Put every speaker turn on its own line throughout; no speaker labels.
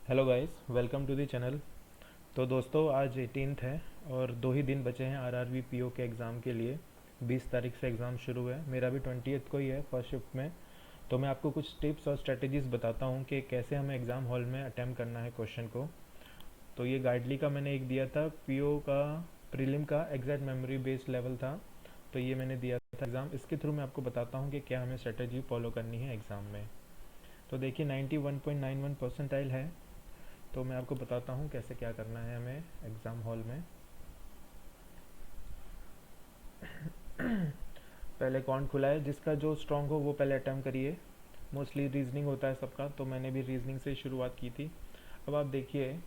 Hello guys, welcome to the channel. तो दोस्तों, आज 18th है और 2 ही दिन बचे हैं आरआरबी पीओ के एग्ज़ाम के लिए। 20 तारीख से एग्ज़ाम शुरू है। मेरा भी 20th को ही है, फर्स्ट शिफ्ट में। तो मैं आपको कुछ टिप्स और स्ट्रेटजीज़ बताता हूँ कि कैसे हमें एग्ज़ाम हॉल में अटैम्प्ट करना है क्वेश्चन को। तो ये गाइडली का मैंने एक दिया था, पीओ का प्रीलिम का एग्जैक्ट मेमोरी बेस्ड लेवल था। तो ये मैंने दिया था एग्ज़ाम। इसके थ्रू मैं आपको बताता हूँ कि क्या हमें स्ट्रेटजी फॉलो करनी है एग्ज़ाम में। तो देखिए 91.91 परसेंटाइल है। तो मैं आपको बताता हूँ कैसे क्या करना है हमें एग्ज़ाम हॉल में। पहले कौन खुला है, जिसका जो स्ट्रॉन्ग हो वो पहले अटैम्प्ट करिए। मोस्टली रीजनिंग होता है सबका, तो मैंने भी रीजनिंग से शुरुआत की थी। अब आप देखिए,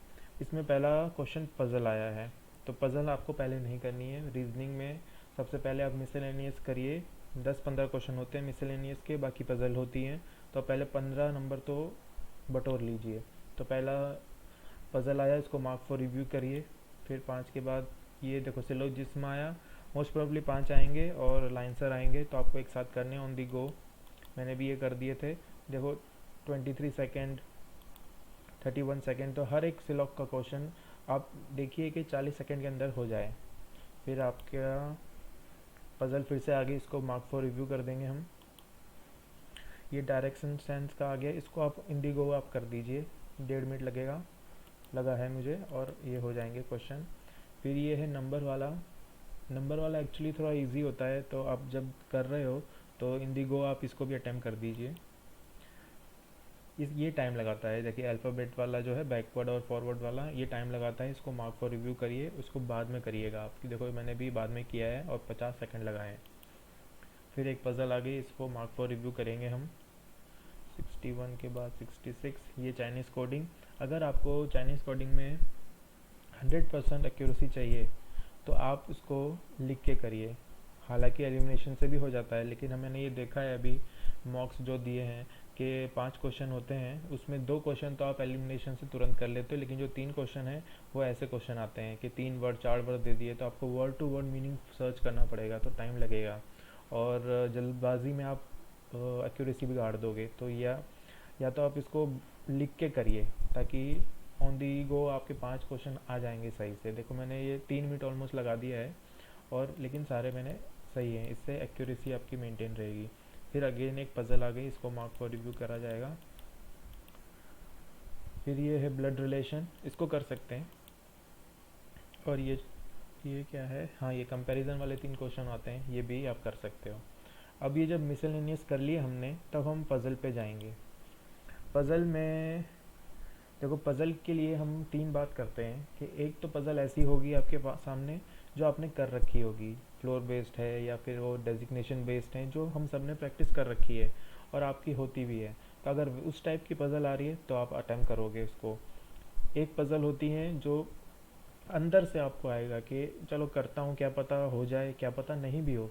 इसमें पहला क्वेश्चन पज़ल आया है। तो पज़ल आपको पहले नहीं करनी है रीजनिंग में। सबसे पहले आप मिसलेनियस करिए। 10-15 क्वेश्चन होते हैं मिसलेनियस के, बाकी पज़ल होती हैं। तो पहले 15 नंबर तो बटोर लीजिए। तो पहला पज़ल आया, इसको मार्क फॉर रिव्यू करिए। फिर 5 के बाद ये देखो सिलोजिस्म आया। मोस्ट प्रोबेबली 5 आएंगे और लाइनसर आएंगे, तो आपको एक साथ करने ऑन दी गो। मैंने भी ये कर दिए थे। देखो 23 सेकेंड, 31 सेकेंड, तो हर एक सिलॉक का क्वेश्चन आप देखिए कि 40 सेकेंड के अंदर हो जाए। फिर आपका पज़ल फिर से आगे, इसको मार्क फॉर रिव्यू कर देंगे हम। ये डायरेक्शन सेंस का आ गया, इसको आप इंडिगो आप कर दीजिए। 1.5 मिनट लगेगा, लगा है मुझे, और ये हो जाएंगे क्वेश्चन। फिर ये है नंबर वाला। नंबर वाला एक्चुअली थोड़ा इजी होता है, तो आप जब कर रहे हो तो इंडिगो आप इसको भी अटैम्प्ट कर दीजिए। ये टाइम लगाता है। देखिए अल्फ़ाबेट वाला जो है, बैकवर्ड और फॉरवर्ड वाला, ये टाइम लगाता है। इसको मार्क फॉर रिव्यू करिए, उसको बाद में करिएगा आप। देखो मैंने भी बाद में किया है और 50 सेकंड लगाए हैं। फिर एक पज़ल आ गई, इसको मार्क फॉर रिव्यू करेंगे हम। 61 के बाद 66, ये चाइनीज़ कोडिंग। अगर आपको चाइनीज़ कोडिंग में 100% एक्यूरेसी चाहिए तो आप उसको लिख के करिए। हालांकि एलिमिनेशन से भी हो जाता है, लेकिन हमने ये देखा है अभी मॉक्स जो दिए हैं कि 5 क्वेश्चन होते हैं, उसमें 2 क्वेश्चन तो आप एलिमिनेशन से तुरंत कर लेते हो, लेकिन जो 3 क्वेश्चन हैं वो ऐसे क्वेश्चन आते हैं कि 3 वर्ड 4 वर्ड दे दिए, तो आपको word to word meaning search करना पड़ेगा, तो टाइम लगेगा। और जल्दबाजी में आप एक्यूरेसी बिगाड़ दोगे। तो या तो आप इसको लिख के करिए, ताकि ऑन दी गो आपके 5 क्वेश्चन आ जाएंगे सही से। देखो मैंने ये 3 मिनट ऑलमोस्ट लगा दिया है, और लेकिन सारे मैंने सही हैं। इससे एक्यूरेसी आपकी मेंटेन रहेगी। फिर अगेन एक पज़ल आ गई, इसको मार्क फॉर रिव्यू करा जाएगा। फिर ये है ब्लड रिलेशन, इसको कर सकते हैं। और ये क्या है, हाँ ये कंपैरिजन वाले 3 क्वेश्चन आते हैं, ये भी आप कर सकते हो। अब ये जब मिसलेनियस कर लिए हमने, तब हम पज़ल पे जाएंगे। पज़ल में देखो, पज़ल के लिए हम 3 बात करते हैं कि एक तो पज़ल ऐसी होगी आपके पास सामने जो आपने कर रखी होगी, फ्लोर बेस्ड है या फिर वो डेजिग्नेशन बेस्ड है, जो हम सब ने प्रैक्टिस कर रखी है और आपकी होती भी है। तो अगर उस टाइप की पज़ल आ रही है तो आप अटेम्प्ट करोगे उसको। एक पज़ल होती है जो अंदर से आपको आएगा कि चलो करता हूँ, क्या पता हो जाए, क्या पता नहीं भी हो।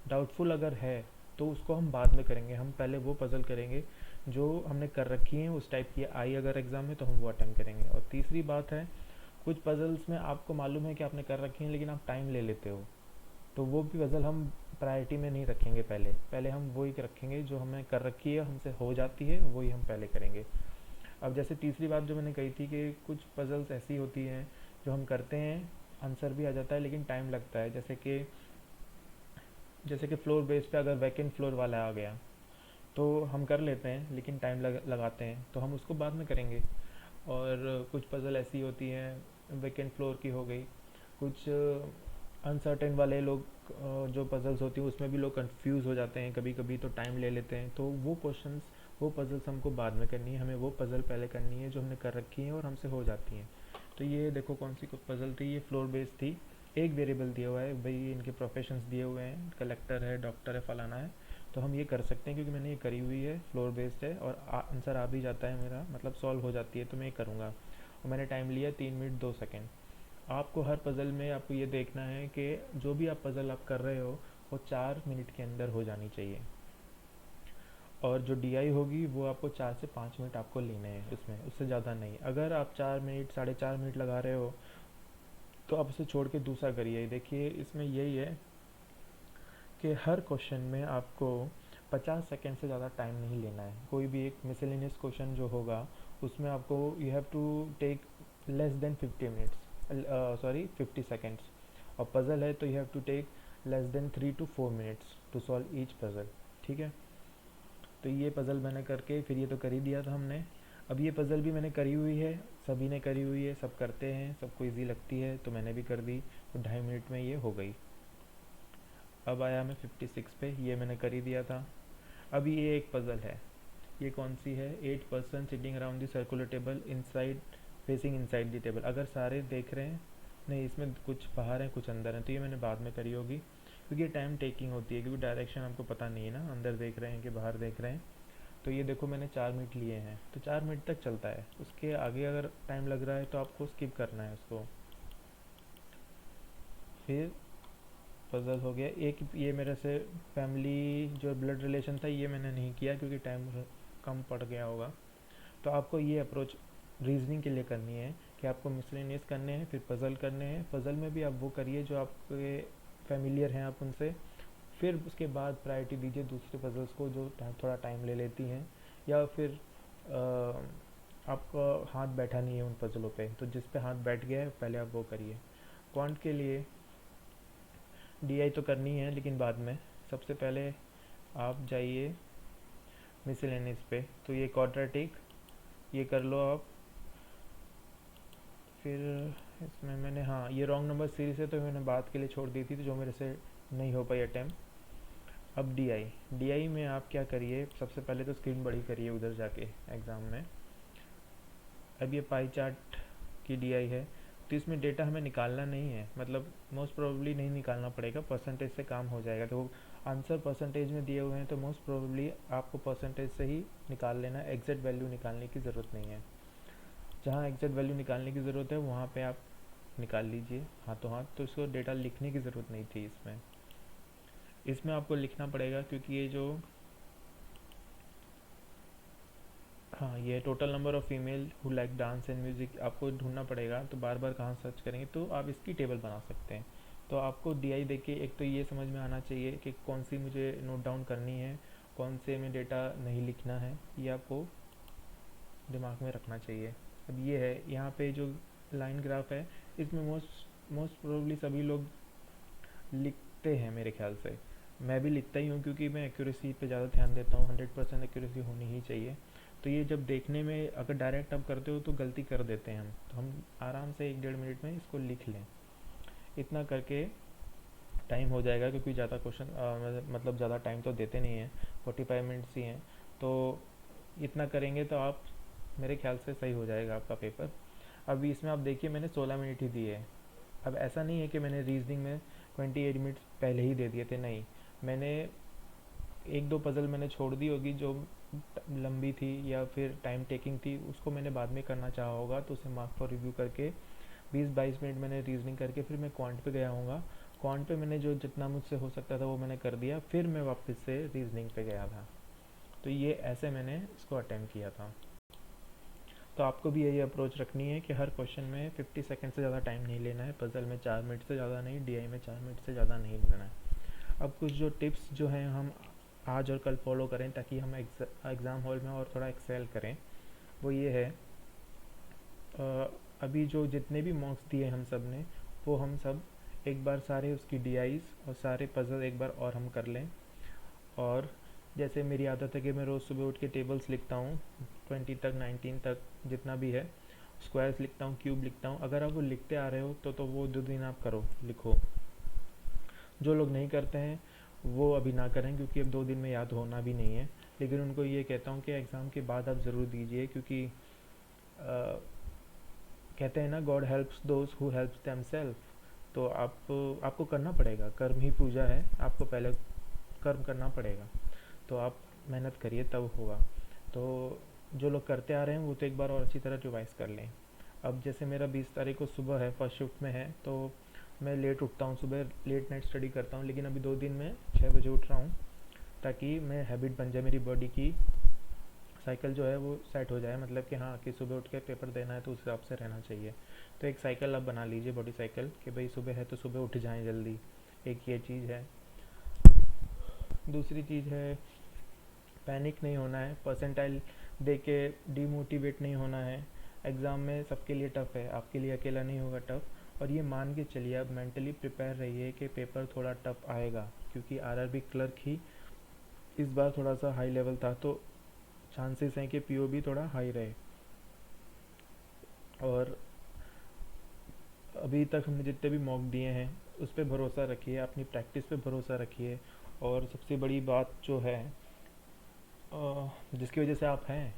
डाउटफुल अगर है तो उसको हम बाद में करेंगे। हम पहले वो पज़ल करेंगे जो हमने कर रखी है, उस टाइप की आई अगर एग्ज़ाम में, तो हम वो अटेम्प्ट करेंगे। और तीसरी बात है, कुछ पज़ल्स में आपको मालूम है कि आपने कर रखी है, लेकिन आप टाइम ले लेते हो, तो वो भी पज़ल हम प्रायोरिटी में नहीं रखेंगे। पहले पहले हम वही रखेंगे जो हमें कर रखी है, हमसे हो जाती है, वही हम पहले करेंगे। अब जैसे तीसरी बात जो मैंने कही थी कि कुछ पज़ल्स ऐसी होती हैं जो हम करते हैं, आंसर भी आ जाता है लेकिन टाइम लगता है। जैसे कि फ्लोर बेस पे अगर वैकेंट फ्लोर वाला आ गया, तो हम कर लेते हैं लेकिन टाइम लगाते हैं, तो हम उसको बाद में करेंगे। और कुछ पज़ल ऐसी होती हैं, वैकेंट फ्लोर की हो गई। कुछ अनसर्टेन वाले लोग, जो पज़ल्स होती हैं उसमें भी लोग कंफ्यूज हो जाते हैं कभी कभी, तो टाइम ले लेते हैं। तो वो क्वेश्चंस, वो पज़ल्स हमको बाद में करनी है। हमें वो पज़ल पहले करनी है जो हमने कर रखी है और हमसे हो जाती हैं। तो ये देखो कौन सी पज़ल थी, ये फ्लोर बेस्ड थी। एक वेरिएबल दिया हुआ है भाई, इनके प्रोफेशंस दिए हुए हैं, कलेक्टर है, डॉक्टर है, फलाना है। तो हम ये कर सकते हैं क्योंकि मैंने ये करी हुई है, फ्लोर बेस्ड है और आंसर आ भी जाता है मेरा, मतलब सॉल्व हो जाती है, तो मैं ये करूँगा। और मैंने टाइम लिया 3 मिनट 2 सेकेंड। आपको हर पज़ल में आपको ये देखना है कि जो भी आप पज़ल आप कर रहे हो वो 4 मिनट के अंदर हो जानी चाहिए। और जो डीआई होगी वो आपको 4 से 5 मिनट आपको लेने हैं उसमें, उससे ज़्यादा नहीं। अगर आप 4 मिनट 4.5 मिनट लगा रहे हो तो आप उसे छोड़ के दूसरा करिए। देखिए इसमें यही है कि हर क्वेश्चन में आपको 50 सेकेंड से ज़्यादा टाइम नहीं लेना है। कोई भी एक मिसलेनियस क्वेश्चन जो होगा उसमें आपको you have to take less than 50 seconds, और पज़ल है तो you have to take less than 3 to 4 minutes to solve each puzzle. ठीक है, तो ये पज़ल मैंने करके फिर ये तो कर ही दिया था हमने। अब ये पज़ल भी मैंने करी हुई है, सभी ने करी हुई है, सब करते हैं, सबको इजी लगती है, तो मैंने भी कर दी, तो 2.5 मिनट में ये हो गई। अब आया मैं 56 पे, ये मैंने कर ही दिया था। अब ये एक पज़ल है, ये कौन सी है, 8 person sitting around the circular table inside facing inside the table. अगर सारे देख रहे हैं, नहीं इसमें कुछ बाहर हैं कुछ अंदर हैं, तो ये मैंने बाद में करी होगी, क्योंकि ये टाइम टेकिंग होती है, क्योंकि डायरेक्शन हमको पता नहीं है ना, अंदर देख रहे हैं कि बाहर देख रहे हैं। तो ये देखो मैंने 4 मिनट लिए हैं, तो 4 मिनट तक चलता है, उसके आगे अगर टाइम लग रहा है तो आपको स्किप करना है उसको। फिर पजल हो गया एक, ये मेरे से फैमिली जो ब्लड रिलेशन था ये मैंने नहीं किया क्योंकि टाइम कम पड़ गया होगा। तो आपको ये अप्रोच रीजनिंग के लिए करनी है कि आपको मिसलेनियस करने हैं, फिर पज़ल करने हैं। पज़ल में भी आप वो करिए जो आपके फैमिलियर हैं आप उनसे, फिर उसके बाद प्रायोरिटी दीजिए दूसरे पज़ल्स को जो थोड़ा टाइम ले लेती हैं, या फिर आपका हाथ बैठा नहीं है उन पज़लों पे, तो जिस पे हाथ बैठ गया है पहले आप वो करिए। क्वांट के लिए डीआई तो करनी है लेकिन बाद में, सबसे पहले आप जाइए मिसलेनियस पे, तो ये क्वाड्रेटिक ये कर लो आप। फिर इसमें मैंने, हाँ ये रॉन्ग नंबर सीरीज है तो मैंने बात के लिए छोड़ दी थी, तो जो मेरे से नहीं हो पाई अटैम्प्ट। अब डीआई में आप क्या करिए, सबसे पहले तो स्क्रीन बड़ी करिए उधर जाके एग्ज़ाम में। अब ये पाई चार्ट की डीआई है, तो इसमें डेटा हमें निकालना नहीं है, मतलब मोस्ट प्रोबेबली नहीं निकालना पड़ेगा, परसेंटेज से काम हो जाएगा। तो आंसर परसेंटेज में दिए हुए हैं तो मोस्ट प्रोबेबली आपको परसेंटेज से ही निकाल लेना, एग्जैक्ट वैल्यू निकालने की ज़रूरत नहीं है। जहाँ एग्जैक्ट वैल्यू निकालने की ज़रूरत है वहाँ पे आप निकाल लीजिए हाथों हाथ, तो इसको डेटा लिखने की ज़रूरत नहीं थी इसमें। इसमें आपको लिखना पड़ेगा क्योंकि ये जो, हाँ ये total number of female who like dance and music आपको ढूंढना पड़ेगा, तो बार बार कहाँ सर्च करेंगे, तो आप इसकी टेबल बना सकते हैं। तो आपको डीआई देख के एक तो ये समझ में आना चाहिए कि कौन सी मुझे नोट डाउन करनी है, कौन से में डेटा नहीं लिखना है, ये आपको दिमाग में रखना चाहिए। अब ये है यहाँ पे जो लाइन ग्राफ है, इसमें मोस्ट प्रोबेबली सभी लोग लिखते हैं मेरे ख्याल से, मैं भी लिखता ही हूँ क्योंकि मैं एक्यूरेसी पे ज़्यादा ध्यान देता हूँ, 100% एक्यूरेसी होनी ही चाहिए। तो ये जब देखने में अगर डायरेक्ट आप करते हो तो गलती कर देते हैं हम, तो हम आराम से 1-1.5 मिनट में इसको लिख लें, इतना करके टाइम हो जाएगा, क्योंकि ज़्यादा क्वेश्चन मतलब ज़्यादा टाइम तो देते नहीं हैं, 45 मिनट्स ही हैं, तो इतना करेंगे तो आप मेरे ख्याल से सही हो जाएगा आपका पेपर। अभी इसमें आप देखिए मैंने 16 मिनट ही दिए हैं। अब ऐसा नहीं है कि मैंने रीजनिंग में 28 मिनट्स पहले ही दे दिए थे, नहीं, मैंने एक दो पज़ल मैंने छोड़ दी होगी जो लंबी थी या फिर टाइम टेकिंग थी, उसको मैंने बाद में करना चाहा होगा, तो उसे मार्क फॉर रिव्यू करके 20-22 मिनट मैंने रीजनिंग करके फिर मैं क्वांट पे गया हूँगा। क्वांट पे मैंने जो जितना मुझसे हो सकता था वो मैंने कर दिया, फिर मैं वापस से रीजनिंग पे गया था। तो ये ऐसे मैंने इसको अटेम्प्ट किया था। तो आपको भी यही अप्रोच रखनी है कि हर क्वेश्चन में 50 सेकंड से ज़्यादा टाइम नहीं लेना है, पज़ल में 4 मिनट से ज़्यादा नहीं, डीआई में 4 मिनट से ज़्यादा नहीं लेना है। अब कुछ जो टिप्स जो हैं हम आज और कल फॉलो करें ताकि हम एग्ज़ाम हॉल में और थोड़ा एक्सेल करें, वो ये है, अभी जो जितने भी मॉक्स दिए हम सब ने, वो हम सब एक बार सारे उसकी डीआईज़ और सारे पज़ल एक बार और हम कर लें। और जैसे मेरी आदत है कि मैं रोज़ सुबह उठ के टेबल्स लिखता हूँ 20 तक 19 तक जितना भी है, स्क्वायर्स लिखता हूँ, क्यूब लिखता हूँ। अगर आप वो लिखते आ रहे हो तो वो 2 दिन आप करो, लिखो। जो लोग नहीं करते हैं वो अभी ना करें, क्योंकि अब 2 दिन में याद होना भी नहीं है, लेकिन उनको ये कहता हूँ कि एग्ज़ाम के बाद आप ज़रूर दीजिए, क्योंकि कहते हैं ना God helps those who helps themselves. तो आपको करना पड़ेगा, कर्म ही पूजा है, आपको पहले कर्म करना पड़ेगा, तो आप मेहनत करिए तब होगा। तो जो लोग करते आ रहे हैं वो तो एक बार और अच्छी तरह रिवाइज़ कर लें। अब जैसे मेरा 20 तारीख को सुबह है, फर्स्ट शिफ्ट में है, तो मैं लेट उठता हूँ, सुबह लेट नाइट स्टडी करता हूँ, लेकिन अभी 2 दिन में 6 बजे उठ रहा हूँ ताकि मैं हैबिट बन जाए, मेरी बॉडी की साइकिल जो है वो सेट हो जाए, मतलब कि हाँ कि सुबह उठ के पेपर देना है तो उस हिसाब से रहना चाहिए। तो एक साइकिल आप बना लीजिए, बॉडी साइकिल, कि भाई सुबह है तो सुबह उठ जाएँ जल्दी, एक ये चीज़ है। दूसरी चीज़ है पैनिक नहीं होना है, परसेंटाइल देख के डीमोटिवेट नहीं होना है। एग्ज़ाम में सबके लिए टफ़ है, आपके लिए अकेला नहीं होगा टफ़। और ये मान के चलिए, आप मेंटली प्रिपेयर रहिए कि पेपर थोड़ा टफ़ आएगा, क्योंकि आरआरबी क्लर्क ही इस बार थोड़ा सा हाई लेवल था, तो चांसेस हैं कि पीओ भी थोड़ा हाई रहे। और अभी तक हमने जितने भी मॉक दिए हैं उस पर भरोसा रखिए, अपनी प्रैक्टिस पे भरोसा रखिए। और सबसे बड़ी बात जो है जिसकी वजह से आप हैं,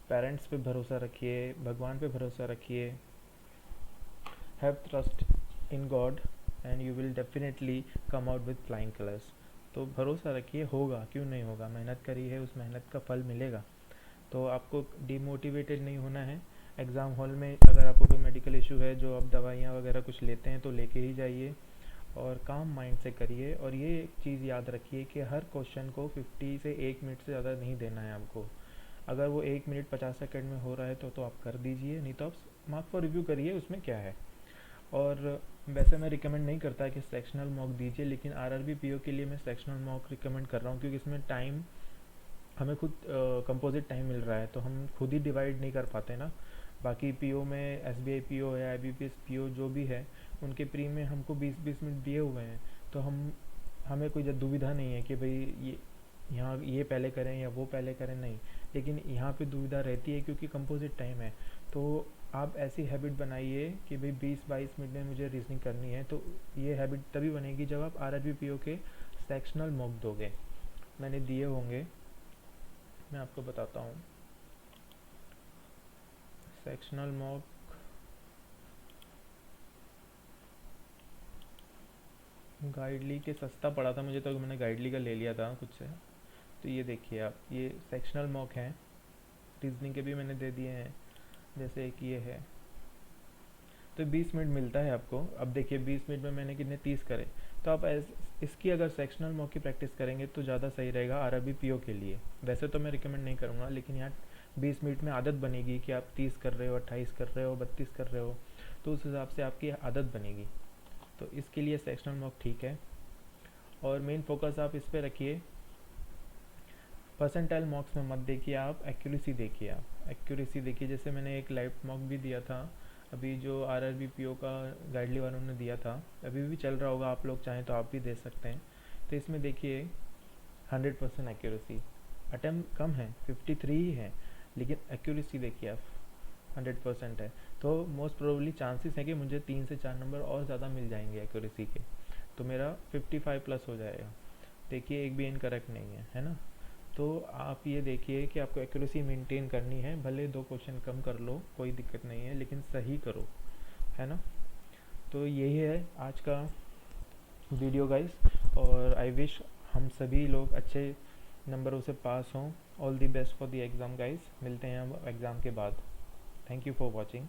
पेरेंट्स पे भरोसा रखिए, भगवान पे भरोसा रखिए। Have trust in God and you will definitely come out with flying colours. तो भरोसा रखिए, होगा, क्यों नहीं होगा। मेहनत करी है, उस मेहनत का फल मिलेगा। तो आपको डिमोटिवेटेड नहीं होना है। एग्ज़ाम हॉल में अगर आपको कोई मेडिकल इशू है, जो आप दवाइयाँ वगैरह कुछ लेते हैं, तो लेके ही जाइए और काम माइंड से करिए। और ये एक चीज़ याद रखिए कि हर क्वेश्चन को 50 से 1 मिनट से ज़्यादा नहीं देना है आपको। अगर वो 1 मिनट 50 सेकंड में हो रहा है तो आप कर दीजिए, नहीं तो आप मार्क फॉर रिव्यू करिए, उसमें क्या है। और वैसे मैं रिकमेंड नहीं करता कि सेक्शनल मॉक दीजिए, लेकिन आरआरबी पीओ के लिए मैं सेक्शनल मॉक रिकमेंड कर रहा हूँ, क्योंकि इसमें टाइम हमें खुद कंपोजिट टाइम मिल रहा है, तो हम खुद ही डिवाइड नहीं कर पाते ना। बाकी पीओ में एसबीआई पीओ या आईबीपीएस पीओ जो भी है, उनके प्री में हमको 20-20 मिनट दिए हुए हैं, तो हमें कोई दुविधा नहीं है कि भाई यहाँ ये पहले करें या वो पहले करें, नहीं। लेकिन यहाँ पे दुविधा रहती है क्योंकि कंपोजिट टाइम है। तो आप ऐसी हैबिट बनाइए कि भाई 20-22 मिनट में मुझे रीजनिंग करनी है। तो ये हैबिट तभी बनेगी जब आप आरआरबी पीओ के सेक्शनल मॉक दोगे। मैंने दिए होंगे, मैं आपको बताता हूँ। सेक्शनल मॉक गाइडली के सस्ता पड़ा था मुझे, तो मैंने गाइडली का ले लिया था कुछ से। तो ये देखिए आप, ये सेक्शनल मॉक हैं, रीजनिंग के भी मैंने दे दिए हैं, जैसे एक ये है। तो 20 मिनट मिलता है आपको। अब देखिए 20 मिनट में मैंने कितने 30 करे। तो आप इसकी अगर सेक्शनल मॉक की प्रैक्टिस करेंगे तो ज़्यादा सही रहेगा आरआरबी पीओ के लिए। वैसे तो मैं रिकमेंड नहीं करूँगा, लेकिन यहाँ 20 मिनट में आदत बनेगी कि आप 30 कर रहे हो, 28 कर रहे हो, 32 कर रहे हो, तो उस हिसाब से आपकी आदत बनेगी। तो इसके लिए सेक्शनल मॉक ठीक है। और मेन फोकस आप इस पर रखिए, परसेंटाइल मॉक्स में मत देखिए आप, एक्यूरेसी देखिए। आप एक्यूरेसी देखिए, जैसे मैंने एक लाइव मॉक भी दिया था अभी, जो आरआरबी पीओ का गाइडली वालों ने दिया था, अभी भी चल रहा होगा, आप लोग चाहें तो आप भी दे सकते हैं। तो इसमें देखिए 100% एक्यूरेसी, अटैम्प्ट कम है, 53 ही है, लेकिन एक्यूरेसी देखिए आप 100% है। तो मोस्ट प्रोबेबली चांसेस है कि मुझे 3 से 4 नंबर और ज़्यादा मिल जाएंगे एक्यूरेसी के, तो मेरा 55 प्लस हो जाएगा। देखिए एक भी इनकरेक्ट नहीं है ना। तो आप ये देखिए कि आपको एक्यूरेसी मेंटेन करनी है, भले 2 क्वेश्चन कम कर लो, कोई दिक्कत नहीं है, लेकिन सही करो, है ना। तो यही है आज का वीडियो गाइस, और आई विश हम सभी लोग अच्छे नंबरों से पास हों। All the best for the exam guys. मिलते हैं हम एग्ज़ाम के बाद। Thank you for watching.